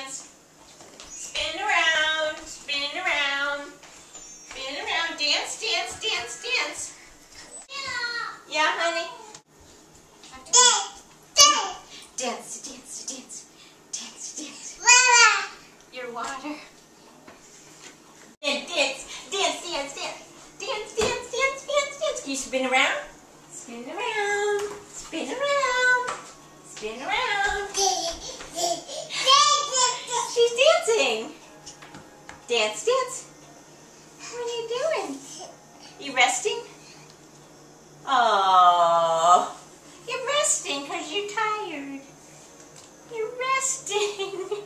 dance. Spin around, spin around, spin around. Dance, dance, dance, dance. Yeah, honey? Dance, dance, dance, dance, dance. Your water. And dance, dance, dance, dance, dance, dance, dance, dance, dance. Can you spin around? Spin around, spin around, spin around. She's dancing. Dance, dance. What are you doing? You resting? Oh, you're resting because you're tired. You're resting.